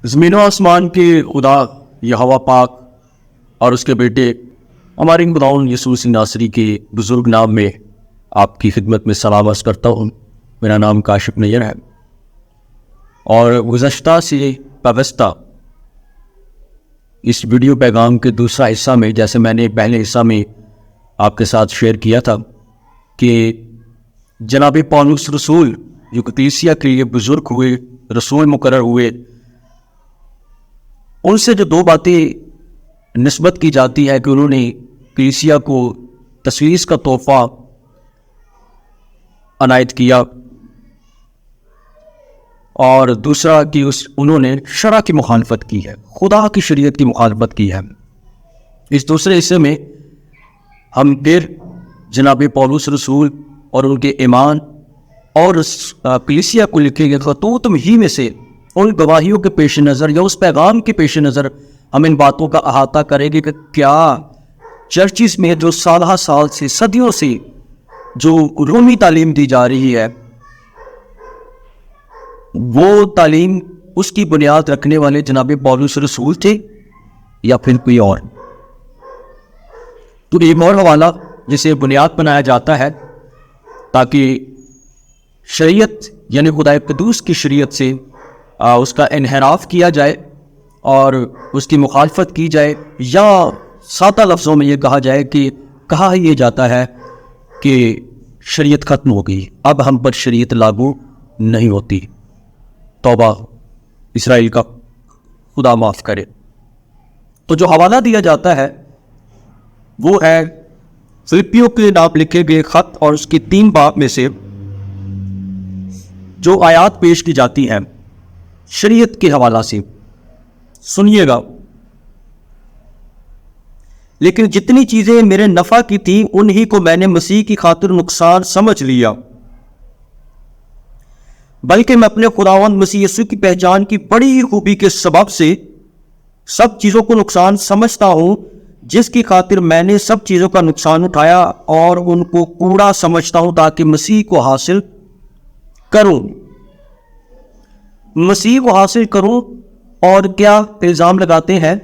زمین و آسمان کے خدا یہ ہوا پاک اور اس کے بیٹے ہمارے خداوند یسوع مسیح ناصری کے بزرگ نام میں آپ کی خدمت میں سلام عرض کرتا ہوں۔ میرا نام کاشف نیر ہے اور گزشتہ سے وابستہ اس ویڈیو پیغام کے دوسرا حصہ میں، جیسے میں نے پہلے حصہ میں آپ کے ساتھ شیئر کیا تھا کہ جناب پولس رسول جو کلیسیا کے لیے بزرگ ہوئے، رسول مقرر ہوئے، ان سے جو دو باتیں نسبت کی جاتی ہے کہ انہوں نے کلیسیا کو تثلیث کا تحفہ عنایت کیا، اور دوسرا کہ انہوں نے شرع کی مخالفت کی ہے، خدا کی شریعت کی مخالفت کی ہے۔ اس دوسرے حصے میں ہم پھر جناب پولس رسول اور ان کے ایمان اور کلیسیا کو لکھے گئے خطوط ہی میں سے ان گواہیوں کے پیش نظر یا اس پیغام کے پیش نظر ہم ان باتوں کا احاطہ کریں گے کہ کیا چرچز میں جو سالہ سال سے، صدیوں سے جو رومی تعلیم دی جا رہی ہے، وہ تعلیم اس کی بنیاد رکھنے والے جناب پولس رسول تھے یا پھر کوئی اور؟ تو ایک اور حوالہ جسے بنیاد بنایا جاتا ہے تاکہ شریعت یعنی خدا قدوس کی شریعت سے اس کا انحراف کیا جائے اور اس کی مخالفت کی جائے، یا سادہ لفظوں میں یہ کہا جائے کہ کہا یہ جاتا ہے کہ شریعت ختم ہو گئی، اب ہم پر شریعت لاگو نہیں ہوتی۔ توبہ اسرائیل کا خدا معاف کرے۔ تو جو حوالہ دیا جاتا ہے وہ ہے فلپیوں کے نام لکھے گئے خط اور اس کی 3 باب میں سے جو آیات پیش کی جاتی ہیں شریعت کے حوالہ سے۔ سنیے گا، لیکن جتنی چیزیں میرے نفع کی تھیں انہی کو میں نے مسیح کی خاطر نقصان سمجھ لیا، بلکہ میں اپنے خداوند مسیح یسوع کی پہچان کی بڑی خوبی کے سبب سے سب چیزوں کو نقصان سمجھتا ہوں، جس کی خاطر میں نے سب چیزوں کا نقصان اٹھایا اور ان کو کوڑا سمجھتا ہوں تاکہ مسیح کو حاصل کروں۔ مسیح کو حاصل کروں، اور کیا الزام لگاتے ہیں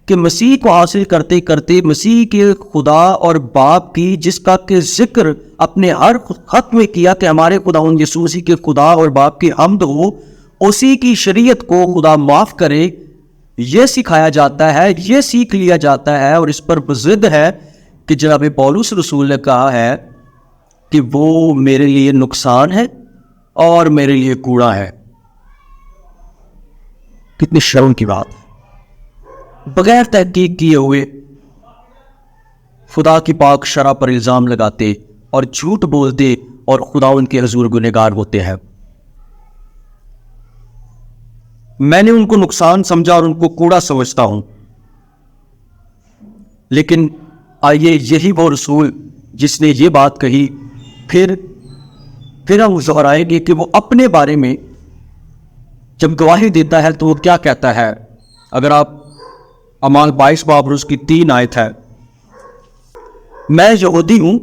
کہ مسیح کو حاصل کرتے کرتے مسیح کے خدا اور باپ کی، جس کا کہ ذکر اپنے ہر خط میں کیا کہ ہمارے خداوند یسوع مسیح کے خدا اور باپ کی حمد ہو، اسی کی شریعت کو خدا معاف کرے، یہ سکھایا جاتا ہے، یہ سیکھ لیا جاتا ہے، اور اس پر ضد ہے کہ جناب پولس رسول نے کہا ہے کہ وہ میرے لیے نقصان ہے اور میرے لیے کوڑا ہے۔ کتنی شرم کی بات! بغیر تحقیق کیے ہوئے خدا کی پاک شرع پر الزام لگاتے اور جھوٹ بولتے اور خدا ان کے حضور گنہگار ہوتے ہیں۔ میں نے ان کو نقصان سمجھا اور ان کو کوڑا سمجھتا ہوں، لیکن آئیے یہی وہ رسول جس نے یہ بات کہی پھر ہم دہرائیں گے کہ وہ اپنے بارے میں جب گواہی دیتا ہے تو وہ کیا کہتا ہے۔ اگر آپ اعمال 22 باب اور اس کی 3 آیت ہے، میں یہودی ہوں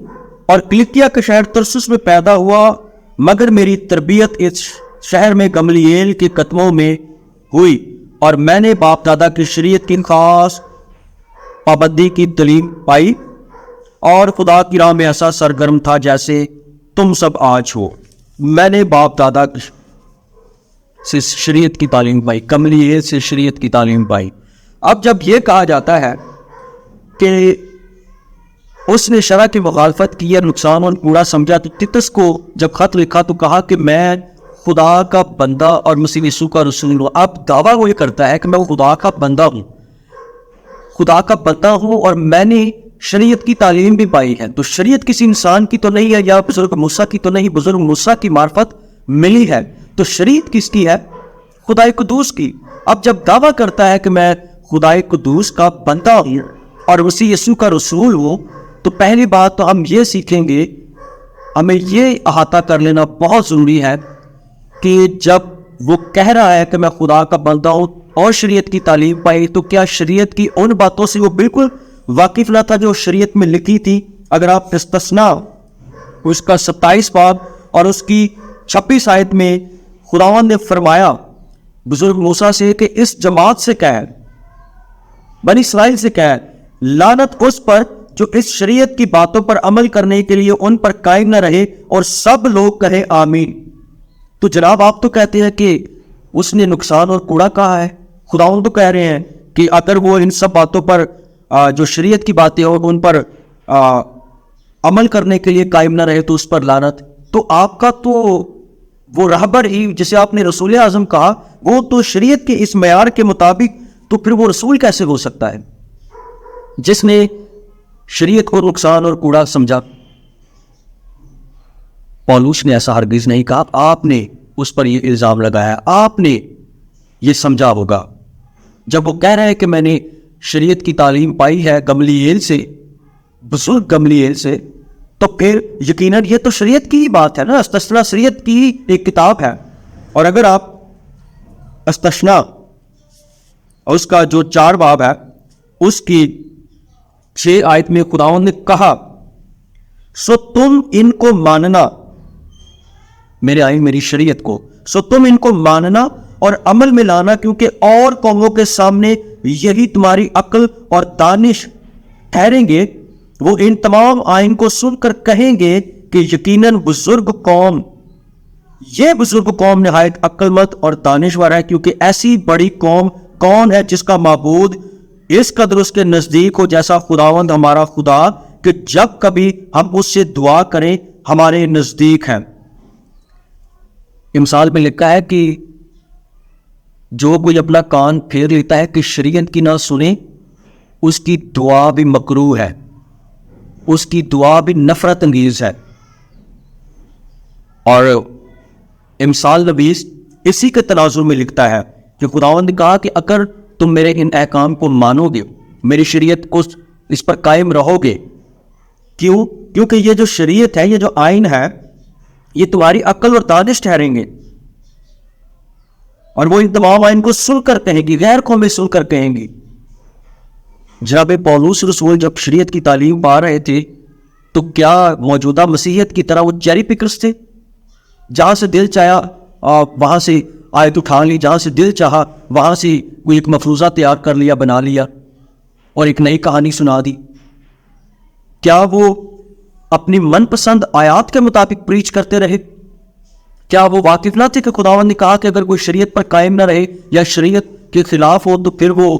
اور کلیکیا کے شہر ترسس میں پیدا ہوا، مگر میری تربیت اس شہر میں گملییل کے قدموں میں ہوئی، اور میں نے باپ دادا کی شریعت کی خاص پابندی کی تعلیم پائی، اور خدا کی راہ میں ایسا سرگرم تھا جیسے تم سب آج ہو۔ میں نے باپ دادا سے شریعت کی تعلیم پائی، گملییل سے شریعت کی تعلیم پائی۔ اب جب یہ کہا جاتا ہے کہ اس نے شرع کی مخالفت کی ہے، نقصان اور کوڑا سمجھا، تو تیتس کو جب خط لکھا تو کہا کہ میں خدا کا بندہ اور مسیح یسوع کا رسول ہوں۔ اب دعویٰ وہ یہ کرتا ہے کہ میں خدا کا بندہ ہوں، خدا کا بندہ ہوں، اور میں نے شریعت کی تعلیم بھی پائی ہے۔ تو شریعت کسی انسان کی تو نہیں ہے، یا بزرگ موسیٰ کی تو نہیں، بزرگ موسیٰ کی معرفت ملی ہے، تو شریعت کس کی ہے؟ خدا قدوس کی۔ اب جب دعویٰ کرتا ہے کہ میں خدا قدوس کا بندہ ہوں اور مسیح یسوع کا رسول ہوں، تو پہلی بات تو ہم یہ سیکھیں گے، ہمیں یہ احاطہ کر لینا بہت ضروری ہے کہ جب وہ کہہ رہا ہے کہ میں خدا کا بندہ ہوں اور شریعت کی تعلیم پائی، تو کیا شریعت کی ان باتوں سے وہ بالکل واقف نہ تھا جو شریعت میں لکھی تھی؟ اگر آپ استثناء اس کا 27 باب اور اس کی 26 آیت میں خداوند نے فرمایا بزرگ موسیٰ سے کہ اس جماعت سے کہہ، بنی اسرائیل سے کہہ، لعنت اس پر جو اس شریعت کی باتوں پر عمل کرنے کے لیے ان پر قائم نہ رہے، اور سب لوگ کہیں آمین۔ تو جناب آپ تو کہتے ہیں کہ اس نے نقصان اور کوڑا کہا ہے، خداوند تو کہہ رہے ہیں کہ اگر وہ ان سب باتوں پر جو شریعت کی باتیں ہو ان پر عمل کرنے کے لیے قائم نہ رہے تو اس پر لعنت۔ تو آپ کا تو وہ رہبر ہی جسے آپ نے رسول اعظم کہا، وہ تو شریعت کے اس معیار کے مطابق، تو پھر وہ رسول کیسے ہو سکتا ہے جس نے شریعت کو نقصان اور کوڑا سمجھا؟ پولوس نے ایسا ہرگز نہیں کہا، آپ نے اس پر یہ الزام لگایا، آپ نے یہ سمجھا ہوگا جب وہ کہہ رہے ہیں کہ میں نے شریعت کی تعلیم پائی ہے گملیل سے، بزرگ گملیل سے، تو پھر یقیناً یہ تو شریعت کی ہی بات ہے نا، استثنا شریعت کی ایک کتاب ہے۔ اور اگر آپ استثنا اس کا جو 4 باب ہے اس کی 6 آیت میں خداوند نے کہا، سو تم ان کو ماننا، میرے آئین میری شریعت کو، سو تم ان کو ماننا اور عمل میں لانا، کیونکہ اور قوموں کے سامنے یہی تمہاری عقل اور دانش ٹھہریں گے۔ وہ ان تمام آئین کو سن کر کہیں گے کہ یقیناً بزرگ قوم، یہ بزرگ قوم نہایت عقل مند اور دانشور ہے، کیونکہ ایسی بڑی قوم کون ہے جس کا معبود اس قدر اس کے نزدیک ہو جیسا خداوند ہمارا خدا، کہ جب کبھی ہم اس سے دعا کریں ہمارے نزدیک ہے۔ مثال میں لکھا ہے کہ جو کوئی اپنا کان پھیر لیتا ہے کہ شریعت کی نہ سنے، اس کی دعا بھی مکروہ ہے، اس کی دعا بھی نفرت انگیز ہے۔ اور امثال نویس اسی کے تناظر میں لکھتا ہے کہ خداوند نے کہا کہ اگر تم میرے ان احکام کو مانو گے، میری شریعت کو اس پر قائم رہو گے، کیونکہ یہ جو شریعت ہے، یہ جو آئین ہے، یہ تمہاری عقل اور دانش ٹھہریں گے، اور وہ ان تمام آئین کو سن کر کہیں گی، غیر قومیں سن کر کہیں گی۔ جناب پولوس رسول جب شریعت کی تعلیم پا رہے تھے تو کیا موجودہ مسیحیت کی طرح وہ چیری پکرز تھے؟ جہاں سے دل چاہا وہاں سے آیت اٹھا لی، جہاں سے دل چاہا وہاں سے کوئی ایک مفروضہ تیار کر لیا، بنا لیا اور ایک نئی کہانی سنا دی؟ کیا وہ اپنی من پسند آیات کے مطابق پریچ کرتے رہے؟ کیا وہ واقف نہ تھے کہ خداوند نے کہا کہ اگر کوئی شریعت پر قائم نہ رہے یا شریعت کے خلاف ہو تو پھر وہ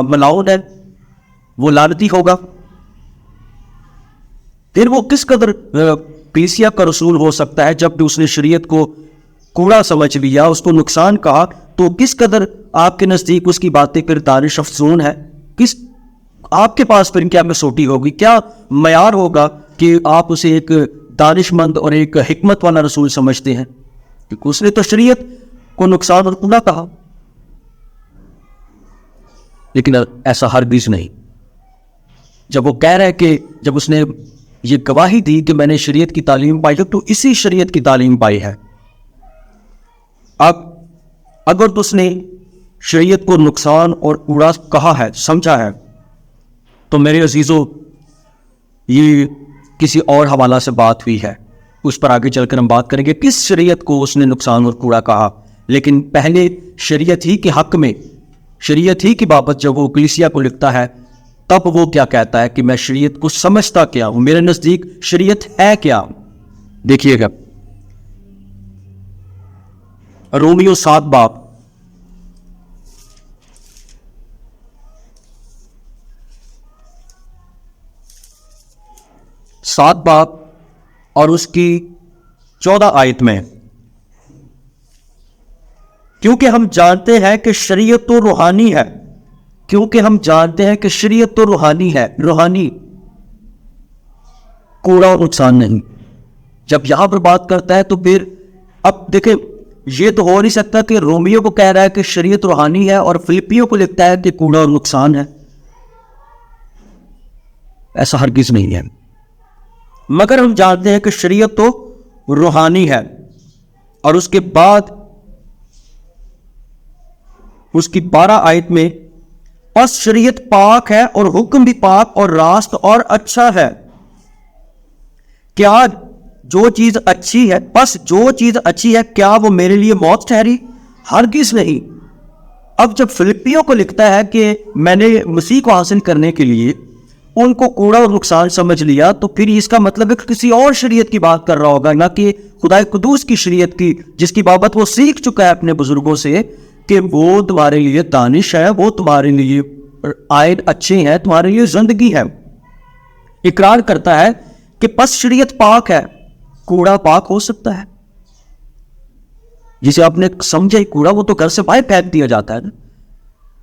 ملعون ہے، وہ لعنتی ہوگا؟ پھر وہ کس قدر کلیسیا کا رسول ہو سکتا ہے جب بھی اس نے شریعت کو کوڑا سمجھ لیا، اس کو نقصان کہا، تو کس قدر آپ کے نزدیک اس کی باتیں پھر دانش افزون ہے؟ کس آپ کے پاس پھر کیا مسوٹی ہوگی، کیا معیار ہوگا کہ آپ اسے ایک دانش مند اور ایک حکمت والا رسول سمجھتے ہیں؟ کیونکہ اس نے تو شریعت کو نقصان اور کوڑا کہا۔ لیکن ایسا ہرگز نہیں۔ جب وہ کہہ رہے کہ جب اس نے یہ گواہی دی کہ میں نے شریعت کی تعلیم پائی، تو اسی شریعت کی تعلیم پائی ہے۔ اب اگر تو اس نے شریعت کو نقصان اور کوڑا کہا ہے، سمجھا ہے، تو میرے عزیزو یہ کسی اور حوالہ سے بات ہوئی ہے، اس پر آگے چل کر ہم بات کریں گے کس شریعت کو اس نے نقصان اور کوڑا کہا۔ لیکن پہلے شریعت ہی کے حق میں، شریعت ہی کی بابت جب وہ کلیسیا کو لکھتا ہے تب وہ کیا کہتا ہے کہ میں شریعت کو سمجھتا کیا ہوں، میرے نزدیک شریعت ہے کیا؟ دیکھیے گا رومیو 7 باب، اور اس کی 14 آیت میں، کیونکہ ہم جانتے ہیں کہ شریعت تو روحانی ہے، کیونکہ ہم جانتے ہیں کہ شریعت تو روحانی ہے، روحانی، کوڑا اور نقصان نہیں۔ جب یہاں پر بات کرتا ہے تو پھر اب دیکھیں، یہ تو ہو نہیں سکتا کہ رومیو کو کہہ رہا ہے کہ شریعت روحانی ہے اور فلپیوں کو لکھتا ہے کہ کوڑا اور نقصان ہے۔ ایسا ہرگز نہیں ہے۔ مگر ہم جانتے ہیں کہ شریعت تو روحانی ہے، اور اس کے بعد اس کی 12 آیت میں، پس شریعت پاک ہے اور حکم بھی پاک اور راست اور اچھا ہے۔ کیا جو چیز اچھی ہے، پس جو چیز اچھی ہے، کیا وہ میرے لیے موت ٹھہری؟ ہرگز نہیں۔ اب جب فلپیوں کو لکھتا ہے کہ میں نے مسیح کو حاصل کرنے کے لیے ان کو کوڑا اور نقصان سمجھ لیا، تو پھر اس کا مطلب ہے کہ کسی اور شریعت کی بات کر رہا ہوگا، نہ کہ خدا قدوس کی شریعت کی، جس کی بابت وہ سیکھ چکا ہے اپنے بزرگوں سے کہ وہ تمہارے لیے دانش ہے، وہ تمہارے لیے آئین اچھے ہیں، تمہارے لیے زندگی ہے۔ اقرار کرتا ہے کہ پس شریعت پاک ہے، کوڑا پاک ہو سکتا ہے؟ جسے آپ نے سمجھا ہی کوڑا، وہ تو گھر سے باہر پھینک دیا جاتا ہے نا۔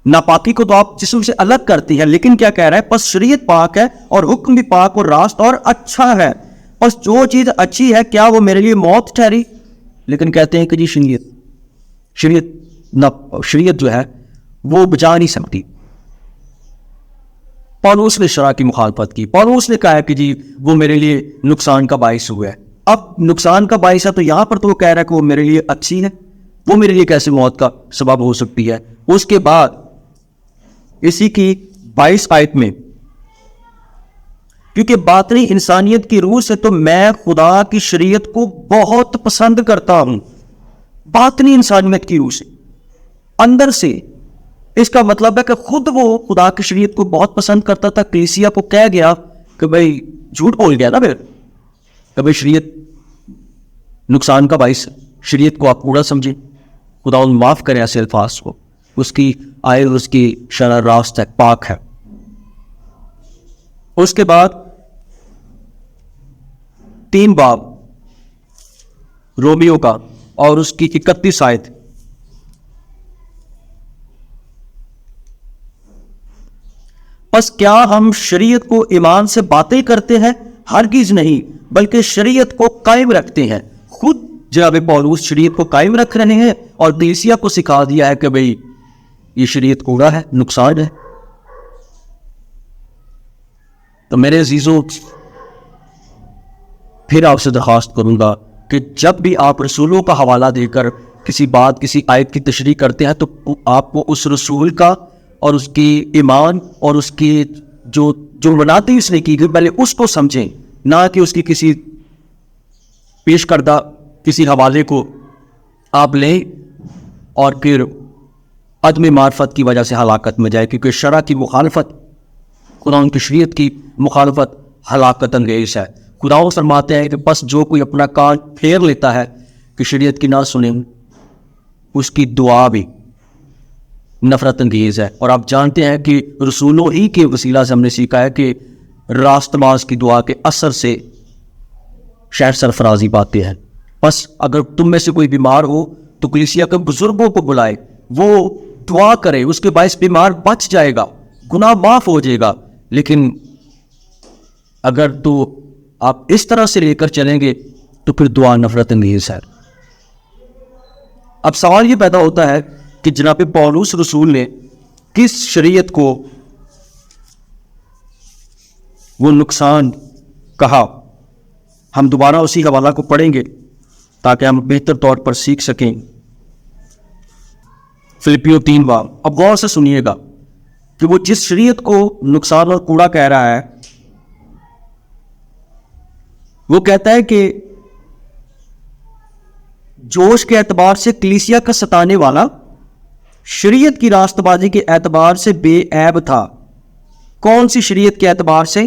ناپاکی کو تو آپ جسم سے الگ کرتی ہے، لیکن کیا کہہ رہا ہے؟ پس شریعت پاک ہے اور حکم بھی پاک اور راست اور اچھا ہے، پس جو چیز اچھی ہے کیا وہ میرے لیے موت ٹھہری؟ لیکن کہتے ہیں کہ جی شریعت جو ہے وہ بچا نہیں سکتی۔ پولس نے شرع کی مخالفت کی، پولس نے کہا ہے کہ جی وہ میرے لیے نقصان کا باعث ہوا ہے۔ اب نقصان کا باعث ہے تو یہاں پر تو وہ کہہ رہا ہے کہ وہ میرے لیے اچھی ہے، وہ میرے لیے کیسے موت کا سبب ہو سکتی ہے؟ اس کے بعد اسی کی 22 آیت میں، کیونکہ باطنی انسانیت کی روح سے تو میں خدا کی شریعت کو بہت پسند کرتا ہوں، باطنی انسانیت کی روح سے، اندر سے۔ اس کا مطلب ہے کہ خود وہ خدا کی شریعت کو بہت پسند کرتا تھا، کلیسیا کو کہہ گیا کہ بھائی جھوٹ بول گیا نا، پھر کہ بھائی شریعت نقصان کا باعث، شریعت کو آپ کوڑا سمجھیں، خدا ان معاف کرے ایسے الفاظ کو، اس کی آئین اس کی شرع راست ہے، پاک ہے۔ اس کے بعد 3 باب رومیو کا اور اس کی 31 آیت، پس کیا ہم شریعت کو ایمان سے باتیں کرتے ہیں؟ ہرگز نہیں، بلکہ شریعت کو قائم رکھتے ہیں۔ خود جناب پولس شریعت کو قائم رکھ رہے ہیں اور کلیسیا کو سکھا دیا ہے کہ بھئی یہ شریعت کوڑا ہے، نقصان ہے۔ تو میرے عزیزوں، پھر آپ سے درخواست کروں گا کہ جب بھی آپ رسولوں کا حوالہ دے کر کسی بات، کسی آیت کی تشریح کرتے ہیں تو آپ کو اس رسول کا اور اس کی ایمان اور اس کی جو بناتی اس نے کی گئی، پہلے اس کو سمجھیں، نہ کہ اس کی کسی پیش کردہ کسی حوالے کو آپ لیں اور پھر عدم معرفت کی وجہ سے ہلاکت میں جائے، کیونکہ شرع کی مخالفت، خدا ان کی شریعت کی مخالفت ہلاکت انگیز ہے۔ خدا فرماتے ہیں کہ بس جو کوئی اپنا کان پھیر لیتا ہے کہ شریعت کی نہ سنیں، اس کی دعا بھی نفرت انگیز ہے۔ اور آپ جانتے ہیں کہ رسولوں ہی کے وسیلہ سے ہم نے سیکھا ہے کہ راست باز کی دعا کے اثر سے شہر سرفرازی پاتے ہیں۔ بس اگر تم میں سے کوئی بیمار ہو تو کلیسیا کے بزرگوں کو بلائے، وہ دعا کرے، اس کے باعث بیمار بچ جائے گا، گناہ معاف ہو جائے گا۔ لیکن اگر تو آپ اس طرح سے لے کر چلیں گے تو پھر دعا نفرت انگیز ہے۔ اب سوال یہ پیدا ہوتا ہے کہ جناب پولس رسول نے کس شریعت کو وہ نقصان کہا؟ ہم دوبارہ اسی حوالہ کو پڑھیں گے تاکہ ہم بہتر طور پر سیکھ سکیں۔ فلپیو 3 باب، اب غور سے سنیے گا کہ وہ جس شریعت کو نقصان اور کوڑا کہہ رہا ہے، وہ کہتا ہے کہ جوش کے اعتبار سے کلیسیا کا ستانے والا شریعت کی راست بازی کے اعتبار سے بے عیب تھا۔ کون سی شریعت کے اعتبار سے؟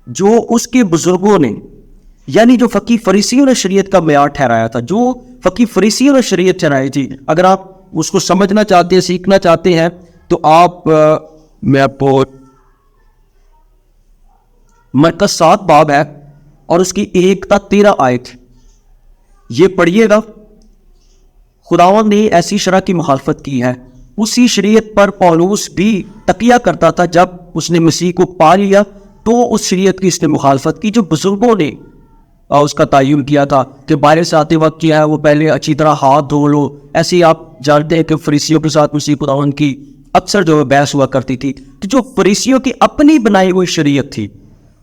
جو اس کے بزرگوں نے، یعنی جو فقی فریسیوں نے شریعت کا معیار ٹھہرایا تھا، جو فقی فریسیوں نے شریعت ٹھہرائی تھی۔ اگر آپ اس کو سمجھنا چاہتے ہیں، سیکھنا چاہتے ہیں، تو آپ میں آپ کو مرکز 7 باب ہے اور اس کی 1 تا 13 آیت یہ پڑھیے گا۔ خداوند نے ایسی شرع کی مخالفت کی ہے، اسی شریعت پر پولس بھی تکیہ کرتا تھا۔ جب اس نے مسیح کو پا لیا تو اس شریعت کی اس نے مخالفت کی جو بزرگوں نے اس کا تعین کیا تھا کہ باہر سے آتے وقت کیا ہے وہ پہلے اچھی طرح ہاتھ دھو لو۔ ایسے ہی آپ جانتے ہیں کہ فریسیوں کے ساتھ مسیح خداوند کی اکثر جو بحث ہوا کرتی تھی، کہ جو فریسیوں کی اپنی بنائی ہوئی شریعت تھی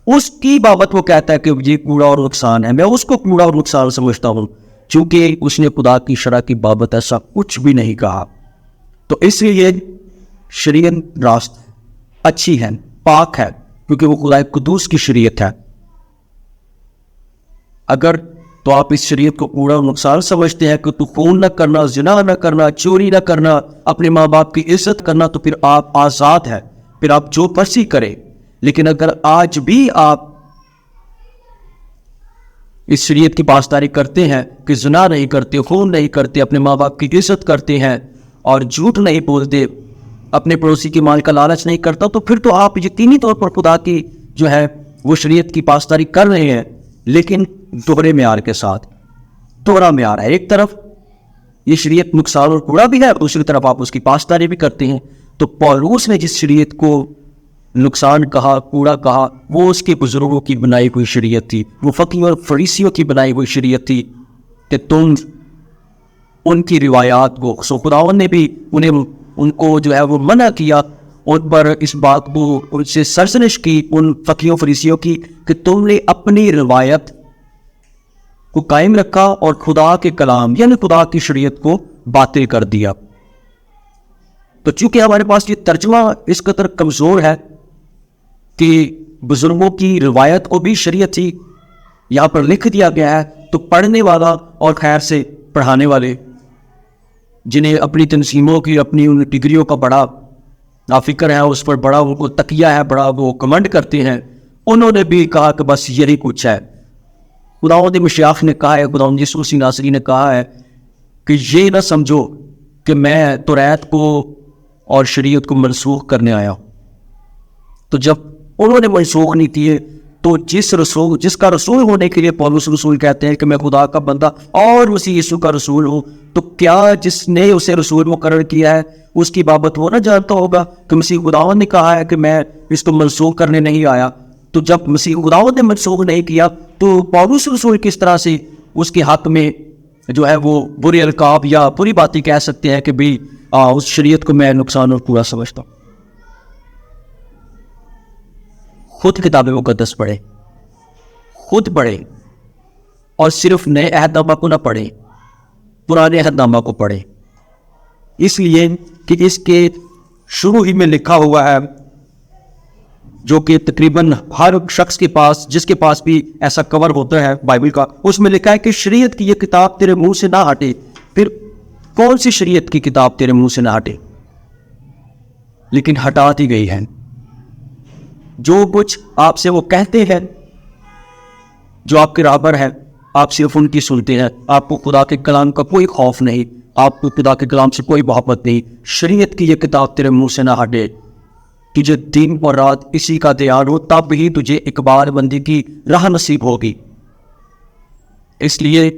اس کی بابت وہ کہتا ہے کہ یہ کوڑا اور نقصان ہے، میں اس کو کوڑا اور نقصان سمجھتا ہوں، چونکہ اس نے خدا کی شرع کی بابت ایسا کچھ بھی نہیں کہا۔ تو اس لیے یہ شریعت راست اچھی ہے، پاک ہے، کیونکہ وہ خدا قدوس کی شریعت ہے۔ اگر تو آپ اس شریعت کو پورا نقصان سمجھتے ہیں کہ تو خون نہ کرنا، زنا نہ کرنا، چوری نہ کرنا، اپنے ماں باپ کی عزت کرنا، تو پھر آپ آزاد ہیں، پھر آپ جو مرضی کریں۔ لیکن اگر آج بھی آپ اس شریعت کی پاسداری کرتے ہیں کہ زنا نہیں کرتے، خون نہیں کرتے، اپنے ماں باپ کی عزت کرتے ہیں اور جھوٹ نہیں بولتے، اپنے پڑوسی کے مال کا لالچ نہیں کرتا، تو پھر تو آپ یقینی طور پر خدا کی جو ہے وہ شریعت کی پاسداری کر رہے ہیں، لیکن دوہرے معیار کے ساتھ۔ دوہرا معیار ہے، ایک طرف یہ شریعت نقصان اور کوڑا بھی ہے، دوسری طرف آپ اس کی پاسداری بھی کرتے ہیں۔ تو پولوس نے جس شریعت کو نقصان کہا، کوڑا کہا، وہ اس کے بزرگوں کی بنائی ہوئی شریعت تھی، وہ فقیہوں اور فریسیوں کی بنائی ہوئی شریعت تھی کہ تم ان کی روایات کو، سو خداوند نے بھی ان کو جو ہے وہ منع کیا، ان پر اس بات کو ان سے سرزنش کی، ان فقیہوں فریسیوں کی، کہ تم نے اپنی روایت کو قائم رکھا اور خدا کے کلام یعنی خدا کی شریعت کو باطل کر دیا۔ تو چونکہ ہمارے پاس یہ ترجمہ اس قدر کمزور ہے کہ بزرگوں کی روایت کو بھی شریعت تھی یہاں پر لکھ دیا گیا ہے، تو پڑھنے والا اور خیر سے پڑھانے والے جنہیں اپنی تنظیموں کی، اپنی ان ڈگریوں کا بڑا فکر ہے، اس پر بڑا ان کو تکیہ ہے، بڑا وہ کمنڈ کرتے ہیں، انہوں نے بھی کہا کہ بس یہی کچھ ہے۔ خداوند مشیخ نے کہا ہے، خداوند یسوع مسیح ناصری نے کہا ہے کہ یہ نہ سمجھو کہ میں توریت کو اور شریعت کو منسوخ کرنے آیا ہوں۔ تو جب انہوں نے منسوخ نہیں کیے، تو جس کا رسول ہونے کے لیے پولس رسول کہتے ہیں کہ میں خدا کا بندہ اور مسیح یسوع کا رسول ہوں، تو کیا جس نے اسے رسول مقرر کیا ہے اس کی بابت وہ نہ جانتا ہوگا کہ مسیح خداوند نے کہا ہے کہ میں اس کو منسوخ کرنے نہیں آیا؟ تو جب مسیح خداوند نے منسوخ نہیں کیا، تو پولس رسول کس طرح سے اس کے حق میں جو ہے وہ برے القاب یا بری باتیں کہہ سکتے ہیں کہ بھی اس شریعت کو میں نقصان اور پورا سمجھتا ہوں؟ خود کتاب مقدس پڑھیں، خود پڑھیں، اور صرف نئے عہد نامہ کو نہ پڑھیں، پرانے عہد نامہ کو پڑھیں، اس لیے کہ اس کے شروع ہی میں لکھا ہوا ہے، جو کہ تقریباً ہر شخص کے پاس، جس کے پاس بھی ایسا کور ہوتا ہے بائبل کا، اس میں لکھا ہے کہ شریعت کی یہ کتاب تیرے منہ سے نہ ہٹے۔ پھر کون سی شریعت کی کتاب تیرے منہ سے نہ ہٹے؟ لیکن ہٹا دی گئی ہے۔ جو کچھ آپ سے وہ کہتے ہیں، جو آپ کے رابر ہیں، آپ صرف ان کی سنتے ہیں، آپ کو خدا کے کلام کا کوئی خوف نہیں، آپ کو خدا کے کلام سے کوئی محبت نہیں۔ شریعت کی یہ کتاب تیرے منہ سے نہ ہٹے، تجھے دن اور رات اسی کا دھیان ہو، تب ہی تجھے اقبال بندی کی راہ نصیب ہوگی۔ اس لیے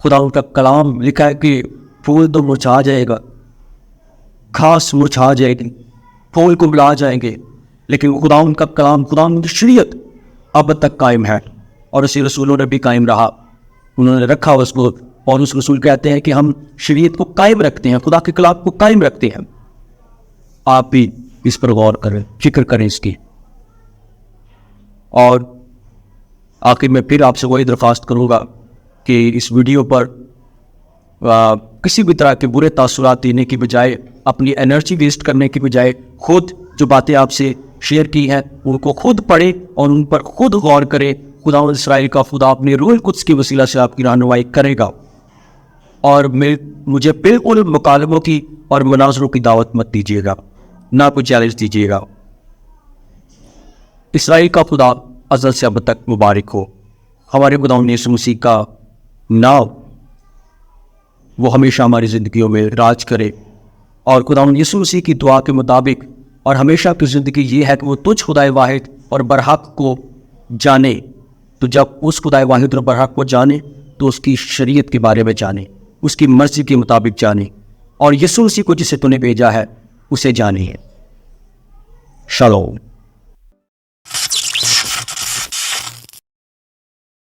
خدا ان کا کلام لکھا ہے کہ پھول تو مرجھا جائے گا، گھاس مرجھا جائے گی، پھول کو ملا جائیں گے، لیکن خدا ان کا کلام، خدا ان کی شریعت اب تک قائم ہے، اور اسی رسولوں نے بھی قائم رہا، انہوں نے رکھا اس کو، اور اس رسول کہتے ہیں کہ ہم شریعت کو قائم رکھتے ہیں، خدا کے کلام کو قائم رکھتے ہیں۔ آپ بھی اس پر غور کریں، فکر کریں اس کی۔ اور آخر میں پھر آپ سے وہی درخواست کروں گا کہ اس ویڈیو پر کسی بھی طرح کے برے تاثرات دینے کی بجائے، اپنی انرجی ویسٹ کرنے کی بجائے، خود جو باتیں آپ سے شیئر کی ہیں ان کو خود پڑھیں اور ان پر خود غور کریں۔ خداوند اسرائیل کا خدا اپنے روح القدس کی وسیلہ سے آپ کی رہنمائی کرے گا، اور مجھے بالکل مکالموں کی اور مناظروں کی دعوت مت دیجیے گا، نہ کوئی چیلنج دیجیے گا۔ اسرائیل کا خدا ازل سے اب تک مبارک ہو۔ ہمارے خداوند یسوع مسیح کا نام وہ ہمیشہ ہماری زندگیوں میں راج کرے، اور خداوند یسوع مسیح کی دعا کے مطابق اور ہمیشہ کی زندگی یہ ہے کہ وہ تجھ خدائے واحد اور برحق کو جانے۔ تو جب اس خدائے واحد اور برحق کو جانے تو اس کی شریعت کے بارے میں جانے، اس کی مرضی کے مطابق جانے، اور یسوع مسیح کو جسے تو نے بھیجا ہے اسے جانے۔ شالوم۔